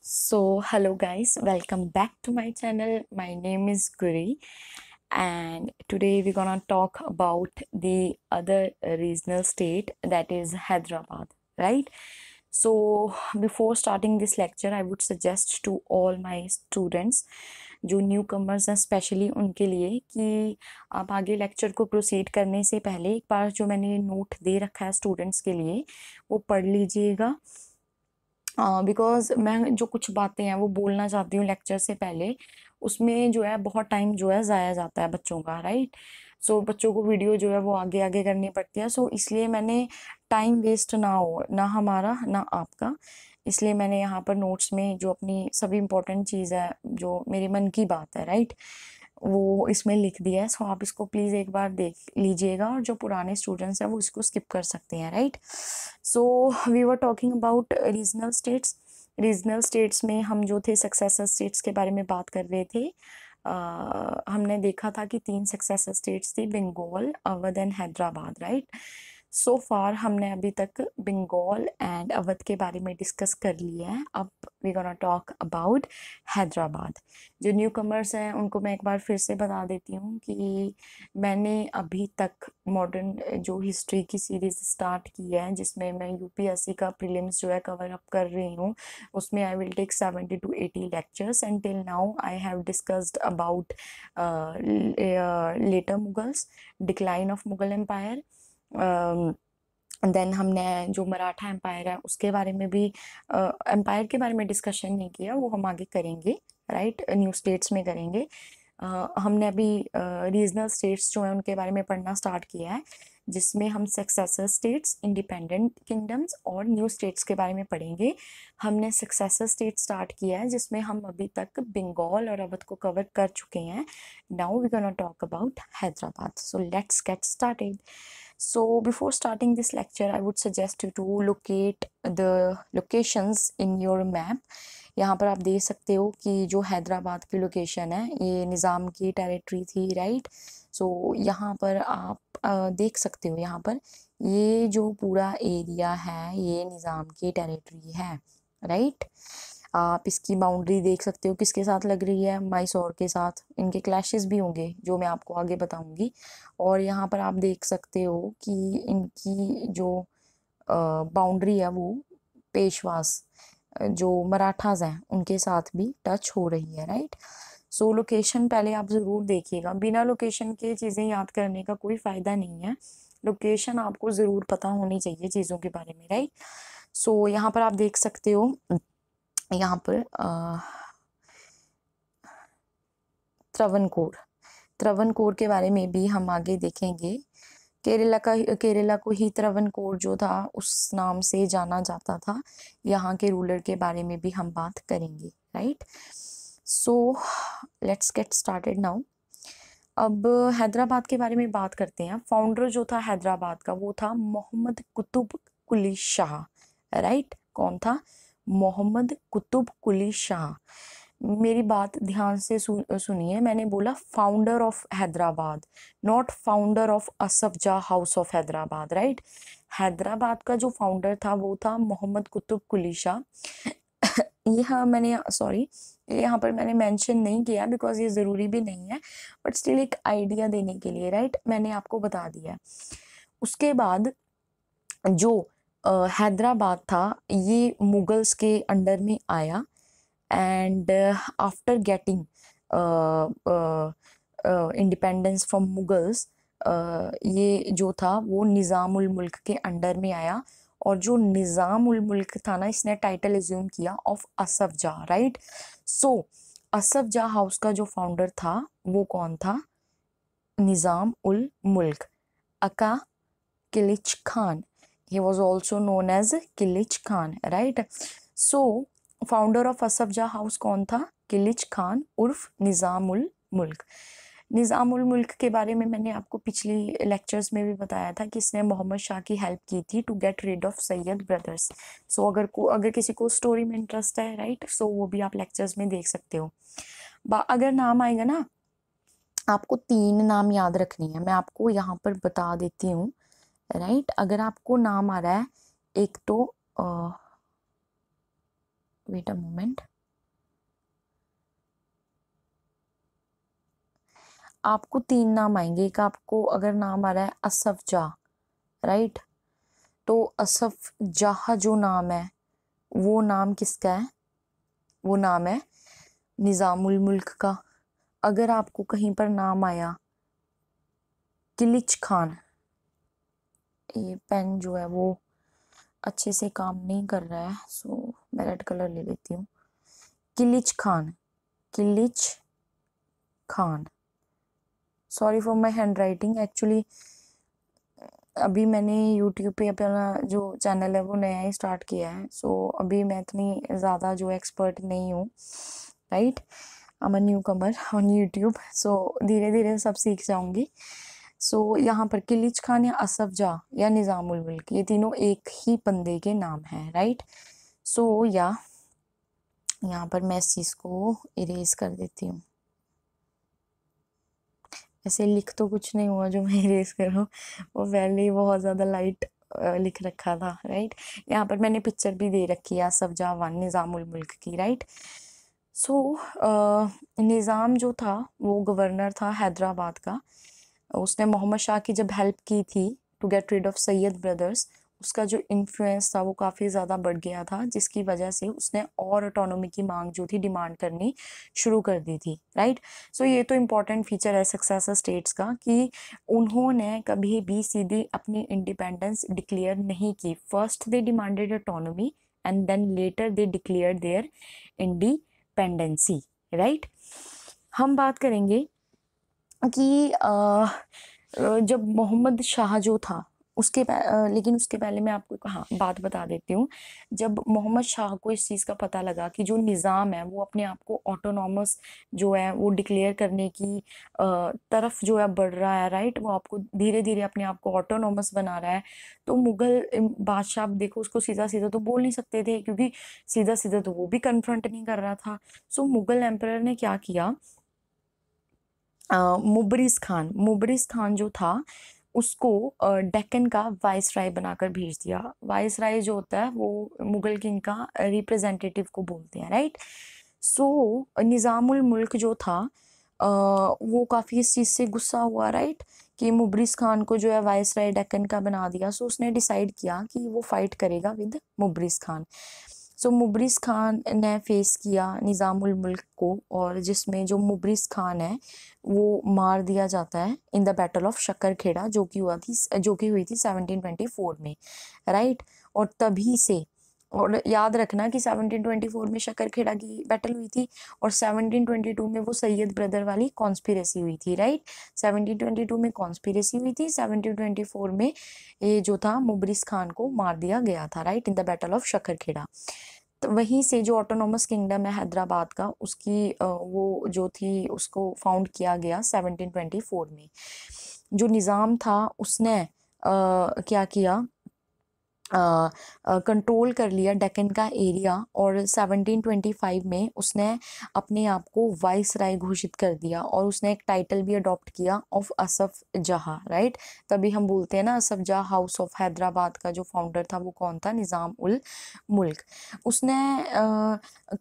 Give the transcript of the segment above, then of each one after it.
So, hello guys, welcome back to my channel. My name is Guri, and today we're gonna talk about the other regional state, that is Hyderabad, right? So, before starting this lecture, I would suggest to all my students जो new commerce हैं specially उनके लिए कि आप आगे lecture को proceed करने से पहले एक बार जो मैंने नोट दे रखा है स्टूडेंट्स के लिए वो पढ़ लीजिएगा। बिकॉज मैं जो कुछ बातें हैं वो बोलना चाहती हूँ लेक्चर से पहले, उसमें जो है बहुत टाइम जो है ज़ाया जाता है बच्चों का, राइट? सो बच्चों को वीडियो जो है वो आगे आगे करनी पड़ती है, सो इसलिए मैंने टाइम वेस्ट ना हो, ना हमारा ना आपका, इसलिए मैंने यहाँ पर नोट्स में जो अपनी सभी इंपॉर्टेंट चीज़ है, जो मेरे मन की बात है, राइट, वो इसमें लिख दिया है। सो आप इसको प्लीज़ एक बार देख लीजिएगा, और जो पुराने स्टूडेंट्स हैं वो इसको स्किप कर सकते हैं, right? So we were talking about regional states. Regional states में हम जो थे सक्सेसर स्टेट्स के बारे में बात कर रहे थे। हमने देखा था कि 3 सक्सेसर स्टेट्स थी, बंगाल, अवध एंड हैदराबाद, राइट? सो फार हमने अभी तक बंगाल एंड अवध के बारे में डिस्कस कर लिया है। अब we gonna talk about Hyderabad. जो न्यू कमर्स हैं उनको मैं एक बार फिर से बता देती हूँ कि मैंने अभी तक मॉडर्न जो हिस्ट्री की सीरीज स्टार्ट की है, जिसमें मैं यूपीएससी का प्रीलिम्स जो है कवर अप कर रही हूँ, उसमें I will take 70 to 80 lectures and till now I have discussed about later Mughals, decline of Mughal empire, then हमने जो मराठा एम्पायर है उसके बारे में भी, एम्पायर के बारे में डिस्कशन नहीं किया, वो हम आगे करेंगे, राइट? न्यू स्टेट्स में करेंगे। हमने अभी रीजनल स्टेट्स जो हैं उनके बारे में पढ़ना स्टार्ट किया है, जिसमें हम सक्सेसर स्टेट्स, इंडिपेंडेंट किंगडम्स और न्यू स्टेट्स के बारे में पढ़ेंगे। हमने सक्सेसर स्टेट स्टार्ट किया है जिसमें हम अभी तक बंगाल और अवध को कवर कर चुके हैं। Now we gonna talk about Hyderabad, so let's get started. So before starting this lecture, I would suggest you to locate the locations in your map. यहाँ पर आप देख सकते हो कि जो हैदराबाद की लोकेशन है ये निज़ाम की टेरिटरी थी, राइट? सो यहाँ पर आप देख सकते हो, यहाँ पर ये जो पूरा एरिया है ये निज़ाम की टेरिटरी है, राइट? आप इसकी बाउंड्री देख सकते हो किसके साथ लग रही है, मैसूर के साथ। इनके क्लैशेस भी होंगे जो मैं आपको आगे बताऊंगी। और यहाँ पर आप देख सकते हो कि इनकी जो बाउंड्री है वो पेशवास जो मराठास हैं उनके साथ भी टच हो रही है, राइट? सो लोकेशन पहले आप ज़रूर देखिएगा, बिना लोकेशन के चीज़ें याद करने का कोई फ़ायदा नहीं है। लोकेशन आपको ज़रूर पता होनी चाहिए चीज़ों के बारे में, राइट? सो यहाँ पर आप देख सकते हो, यहाँ पर त्रावणकोर, त्रावणकोर के बारे में भी हम आगे देखेंगे। केरला को ही त्रावणकोर जो था उस नाम से जाना जाता था। यहाँ के रूलर के बारे में भी हम बात करेंगे, right? So let's get started now. अब हैदराबाद के बारे में बात करते हैं। फाउंडर जो था हैदराबाद का वो था मोहम्मद कुतुब कुली शाह, राइट? कौन था? मोहम्मद कुतुब कुली शाह। मेरी बात ध्यान से सुनिए, मैंने बोला founder of Hyderabad, not founder of Asaf Jah house of Hyderabad, right? Hyderabad का जो फाउंडर था वो था मोहम्मद कुतुब कुली शाह। यहाँ मैंने सॉरी यहाँ पर मैंने मेंशन नहीं किया बिकॉज ये ज़रूरी भी नहीं है, बट स्टिल एक आइडिया देने के लिए, राइट, मैंने आपको बता दिया। उसके बाद जो हैदराबाद था ये मुगल्स के अंडर में आया, and after getting independence from Mughals, ये जो था वो निज़ामुल मुल्क के अंडर में आया। और जो निज़ामुल मुल्क था ना, इसने टाइटल एज्यूम किया of Asaf Jah, right? So Asaf Jah house का जो फाउंडर था वो कौन था? Nizam ul Mulk, aka Kilich Khan. He was also known as Kilich Khan, right? So founder of Asaf Jah house कौन था? किलिच खान उर्फ निज़ामुल मुल्क। निज़ामुल मुल्क के बारे में मैंने आपको पिछली लेक्चर्स में भी बताया था कि इसने मोहम्मद शाह की हेल्प की थी to get rid of Sayyid brothers. So अगर किसी को स्टोरी में इंटरेस्ट है, राइट, सो वो भी आप लेक्चर्स में देख सकते हो। अगर नाम आएगा ना, आपको 3 नाम याद रखनी है, मैं आपको यहाँ पर बता देती हूँ, राइट? अगर आपको नाम आ रहा है, एक तो वेट अ मोमेंट, आपको 3 नाम आएंगे। एक आपको अगर नाम आ रहा है असफ जा, राइट, तो असफ जाह जो नाम है वो नाम किसका है? वो नाम है निजामुल मुल्क का। अगर आपको कहीं पर नाम आया किलिच खान, ये पेन जो है वो अच्छे से काम नहीं कर रहा है, सो मैं रेड कलर ले लेती हूँ। Kilich Khan, Kilich Khan, sorry for my handwriting. Actually अभी मैंने यूट्यूब पे अपना जो चैनल है वो नया ही स्टार्ट किया है, सो अभी मैं इतनी ज़्यादा जो एक्सपर्ट नहीं हूँ, right. I am a newcomer on YouTube, so धीरे धीरे सब सीख जाऊंगी। सो यहाँ पर किलिच खान या असफ जा या निज़ामुल मुल्क, ये तीनों एक ही बंदे के नाम हैं, राइट। सो या यहाँ पर मैं इस चीज़ को इरेज कर देती हूँ। ऐसे लिख तो कुछ नहीं हुआ जो मैं इरेज कर रहा हूँ, वो पहले ही बहुत ज़्यादा लाइट लिख रखा था, राइट। यहाँ पर मैंने पिक्चर भी दे रखी है असफ जा वन निज़ामुल मुल्क की, राइट। सो निज़ाम जो था वो गवर्नर था हैदराबाद का। उसने मोहम्मद शाह की जब हेल्प की थी to get rid of Sayyid brothers, उसका जो इन्फ्लुएंस था वो काफ़ी ज़्यादा बढ़ गया था, जिसकी वजह से उसने और ऑटोनॉमी की मांग जो थी डिमांड करनी शुरू कर दी थी, राइट। सो ये तो इम्पॉर्टेंट फीचर है सक्सेसर स्टेट्स का कि उन्होंने कभी भी सीधी अपनी इंडिपेंडेंस डिक्लेयर नहीं की। First they demanded autonomy and then later they declare their independency, right. हम बात करेंगे कि जब मोहम्मद शाह जो था लेकिन उसके पहले मैं आपको हाँ बात बता देती हूँ। जब मोहम्मद शाह को इस चीज़ का पता लगा कि जो निज़ाम है वो अपने आप को ऑटोनॉमस जो है वो डिक्लेयर करने की तरफ जो है बढ़ रहा है, राइट, वो आपको धीरे धीरे अपने आप को ऑटोनॉमस बना रहा है, तो मुगल बादशाह देखो उसको सीधा सीधा तो बोल नहीं सकते थे, क्योंकि सीधा सीधा तो वो भी कन्फ्रंट नहीं कर रहा था। सो मुगल एम्परर ने क्या किया, मुबरिस खान जो था उसको डेक्कन का वाइस राय बनाकर भेज दिया। वाइस राय जो होता है वो मुगल किंग का रिप्रेजेंटेटिव को बोलते हैं, राइट। सो निज़ामुल मुल्क जो था वो काफ़ी इस चीज़ से गुस्सा हुआ, राइट, कि मुबरिस खान को जो है वाइस राय डेक्कन का बना दिया। सो उसने डिसाइड किया कि वो फाइट करेगा विद मुबरिस खान। सो मुबरिस खान ने फेस किया निज़ामुल मुल्क को, और जिसमें जो मुबरिस खान है वो मार दिया जाता है इन द बैटल ऑफ शक्करखेड़ा, जो कि हुई थी 1724 में, राइट। और तभी से, और याद रखना कि 1724 में शक्करखेड़ा की बैटल हुई थी और 1722 में वो सैयद ब्रदर वाली कॉन्स्पिरेसी हुई थी, राइट। 1722 में कॉन्स्पिरेसी हुई थी, 1724 में ये जो था मुबरिस खान को मार दिया गया था, right, in the battle of Shakarkheda. तो वहीं से जो ऑटोनॉमस किंगडम है हैदराबाद का, उसकी वो जो थी उसको फाउंड किया गया 1724 में। जो निज़ाम था उसने क्या किया, कंट्रोल कर लिया डेक्कन का एरिया, और 1725 में उसने अपने आप को वाइस राय घोषित कर दिया, और उसने एक टाइटल भी अडॉप्ट किया ऑफ असफ जहाँ, राइट। तभी हम बोलते हैं ना असफ जहाँ हाउस ऑफ हैदराबाद का जो फाउंडर था वो कौन था, निज़ाम उल मुल्क। उसने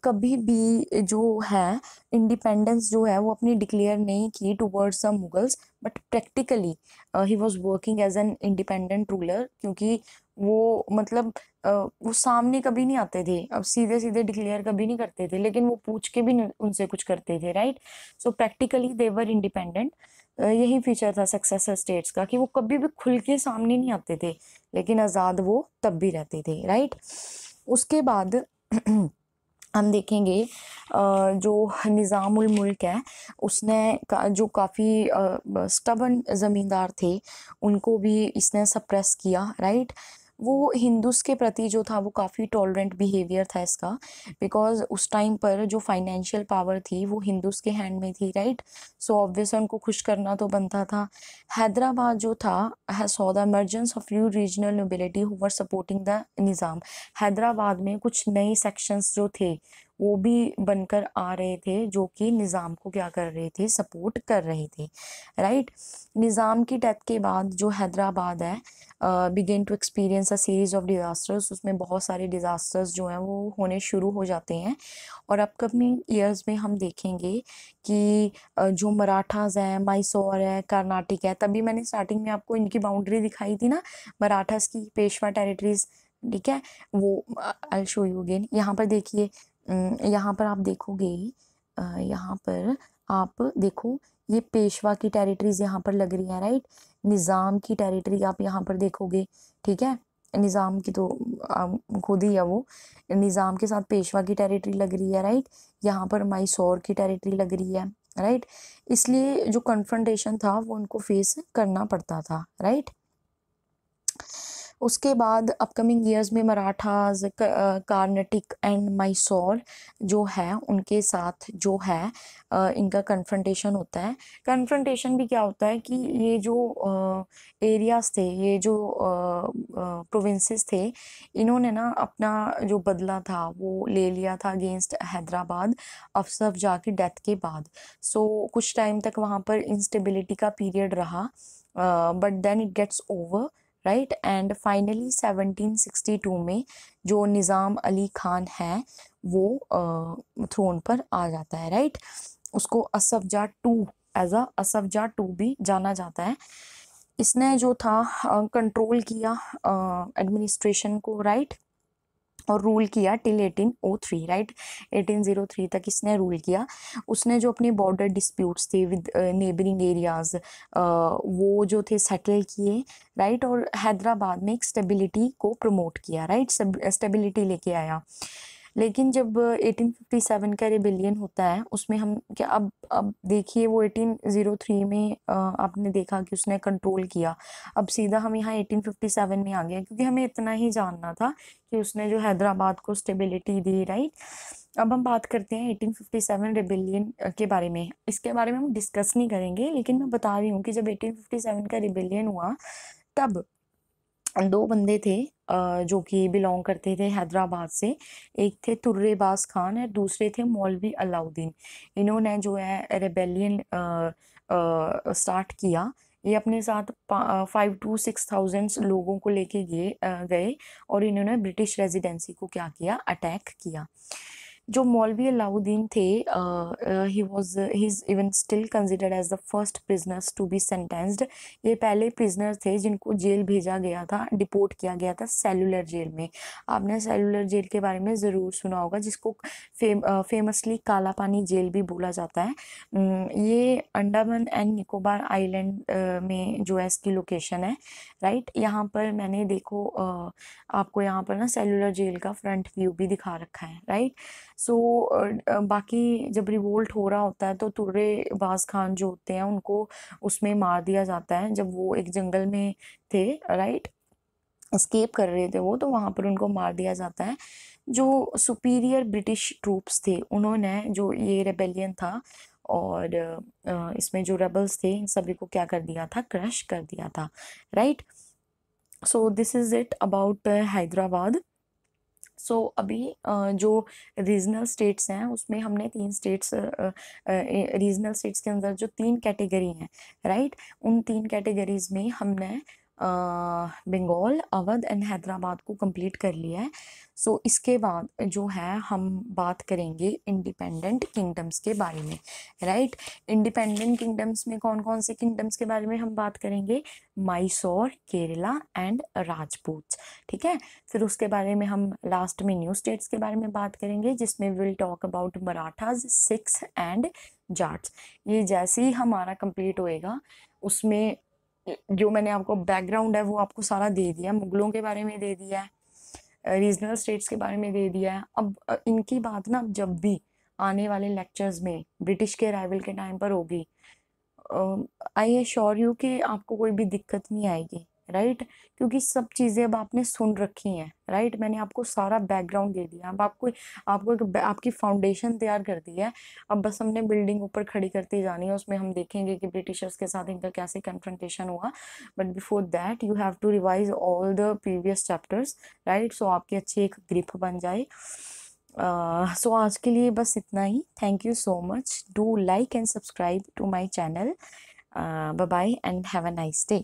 कभी भी जो है इंडिपेंडेंस जो है वो अपनी डिक्लेयर नहीं की towards the Mughals, but practically he was working as an independent ruler, क्योंकि वो मतलब वो सामने कभी नहीं आते थे, अब सीधे सीधे डिक्लेयर कभी नहीं करते थे, लेकिन वो पूछ के भी उनसे कुछ करते थे, right. So practically they were independent. यही फीचर था सक्सेसर स्टेट्स का कि वो कभी भी खुल के सामने नहीं आते थे, लेकिन आज़ाद वो तब भी रहते थे, राइट। उसके बाद हम देखेंगे जो निज़ामुल मुल्क है उसने जो काफ़ी स्टबन ज़मींदार थे उनको भी इसने सप्रेस किया, राइट। वो हिंदूस के प्रति जो था वो काफ़ी टॉलरेंट बिहेवियर था इसका, बिकॉज उस टाइम पर जो फाइनेंशियल पावर थी वो हिंदूस के हैंड में थी, राइट। सो ऑब्वियस उनको खुश करना तो बनता था। हैदराबाद जो था saw the emergence of new regional nobility who were supporting the Nizam. Hyderabad में कुछ नए सेक्शंस जो थे वो भी बनकर आ रहे थे, जो कि निज़ाम को क्या कर रहे थे, सपोर्ट कर रहे थे, राइट। निज़ाम की डेथ के बाद जो हैदराबाद है begin to experience a series of disasters, उसमें बहुत सारे डिज़ास्टर्स जो हैं वो होने शुरू हो जाते हैं। और अपकमिंग ईयर्स में हम देखेंगे कि जो मराठास हैं, मैसूर है, कर्नाटक है, तभी मैंने स्टार्टिंग में आपको इनकी बाउंड्री दिखाई थी ना, मराठास की पेशवा टेरिटरीज, ठीक है। वो आई शो यू अगेन। यहाँ पर देखिए, यहाँ पर आप देखोगे, यहाँ पर आप देखो, ये पेशवा की टेरिटरीज यहाँ पर लग रही है, राइट। निज़ाम की टेरिटरी आप यहाँ पर देखोगे, ठीक है। निज़ाम की तो खुद ही है वो, निज़ाम के साथ पेशवा की टेरिटरी लग रही है, राइट। यहाँ पर मैसूर की टेरिटरी लग रही है, राइट। इसलिए जो कन्फ्रंटेशन था वो उनको फेस करना पड़ता था, राइट। उसके बाद अपकमिंग ईयर्स में मराठास, कार्नाटिक एंड मैसूर जो है उनके साथ जो है इनका कन्फ्रंटेशन होता है। कन्फ्रंटेशन भी क्या होता है कि ये जो एरियाज थे, ये जो प्रोविंसेस थे, इन्होंने ना अपना जो बदला था वो ले लिया था अगेंस्ट हैदराबाद अफसर जहाँ की डेथ के बाद। सो कुछ टाइम तक वहाँ पर इंस्टेबिलिटी का पीरियड रहा, but then it gets over, right. And finally 1762 में जो निज़ाम अली खान है वो थ्रोन पर आ जाता है, राइट। उसको असफजा टू, एज अ असफजा टू भी जाना जाता है। इसने जो था कंट्रोल किया एडमिनिस्ट्रेशन को, राइट, और रूल किया टिल 1803, राइट। 1803 तक इसने रूल किया। उसने जो अपने बॉर्डर डिस्प्यूट्स थे विद नेबरिंग एरियाज वो जो थे सेटल किए, राइट। और हैदराबाद में एक स्टेबिलिटी को प्रमोट किया, राइट, स्टेबिलिटी लेके आया। लेकिन जब 1857 का रिबिलियन होता है उसमें हम क्या, अब देखिए वो 1803 में आपने देखा कि उसने कंट्रोल किया। अब सीधा हम यहाँ 1857 में आ गए, क्योंकि हमें इतना ही जानना था कि उसने जो हैदराबाद को स्टेबिलिटी दी, राइट। अब हम बात करते हैं 1857 रिबिलियन के बारे में। इसके बारे में हम डिस्कस नहीं करेंगे, लेकिन मैं बता रही हूँ कि जब 1857 का रिबिलियन हुआ तब दो बंदे थे जो कि बिलोंग करते थे हैदराबाद से। एक थे तुर्रेबाज खान और दूसरे थे मौलवी अलाउद्दीन। इन्होंने जो है रेबेलियन स्टार्ट किया। ये अपने साथ 5 to 6 थाउजेंड लोगों को लेके गए और इन्होंने ब्रिटिश रेजिडेंसी को क्या किया, अटैक किया। जो मौलवी अलाउद्दीन थे, he is even still considered as the first prisoners to be sentenced. ये पहले प्रिजनर थे जिनको जेल भेजा गया था, डिपोर्ट किया गया था सेलुलर जेल में। आपने सेलुलर जेल के बारे में ज़रूर सुना होगा, जिसको फेमसली काला पानी जेल भी बोला जाता है। ये अंडमान एंड निकोबार आइलैंड में जो है इसकी लोकेशन है, राइट। यहाँ पर मैंने देखो आपको यहाँ पर ना सेलुलर जेल का फ्रंट व्यू भी दिखा रखा है, राइट। सो बाकी जब रिवोल्ट हो रहा होता है तो तुर्रेबाज खान जो होते हैं उनको उसमें मार दिया जाता है। जब वो एक जंगल में थे, राइट, एस्केप कर रहे थे वो, तो वहाँ पर उनको मार दिया जाता है। जो सुपीरियर ब्रिटिश ट्रूप्स थे उन्होंने जो ये रेबेलियन था और इसमें जो रेबल्स थे इन सभी को क्या कर दिया था, क्रश कर दिया था, right. So this is it about Hyderabad. So अभी जो रीजनल स्टेट्स हैं उसमें हमने 3 स्टेट्स, रीजनल स्टेट्स के अंदर जो 3 कैटेगरी हैं, राइट, उन 3 कैटेगरीज में हमने बंगाल, अवध एंड हैदराबाद को कंप्लीट कर लिया है। सो इसके बाद जो है हम बात करेंगे इंडिपेंडेंट किंगडम्स के बारे में, राइट। इंडिपेंडेंट किंगडम्स में कौन कौन से किंगडम्स के बारे में हम बात करेंगे, मैसूर, केरला एंड राजपूत, ठीक है। फिर उसके बारे में हम लास्ट में न्यू स्टेट्स के बारे में बात करेंगे, जिसमें will talk about Marathas, Sikhs and Jats. ये जैसे ही हमारा कंप्लीट होएगा उसमें जो मैंने आपको बैकग्राउंड है वो आपको सारा दे दिया, मुगलों के बारे में दे दिया है, रीजनल स्टेट्स के बारे में दे दिया है। अब इनकी बात ना जब भी आने वाले लेक्चर्स में ब्रिटिश के अराइवल के टाइम पर होगी, आई एश्योर यू कि आपको कोई भी दिक्कत नहीं आएगी, राइट, क्योंकि सब चीज़ें अब आपने सुन रखी हैं, राइट। मैंने आपको सारा बैकग्राउंड दे दिया, अब आपको आपकी फाउंडेशन तैयार कर दी है। अब बस हमने बिल्डिंग ऊपर खड़ी करती जानी है, उसमें हम देखेंगे कि ब्रिटिशर्स के साथ इनका कैसे कन्फ्रंटेशन हुआ। But before that you have to revise all the previous chapters, right, so आपकी अच्छी एक ग्रिप बन जाए। सो आज के लिए बस इतना ही। Thank you so much. Do like and subscribe to my channel. Bye bye and have a nice day.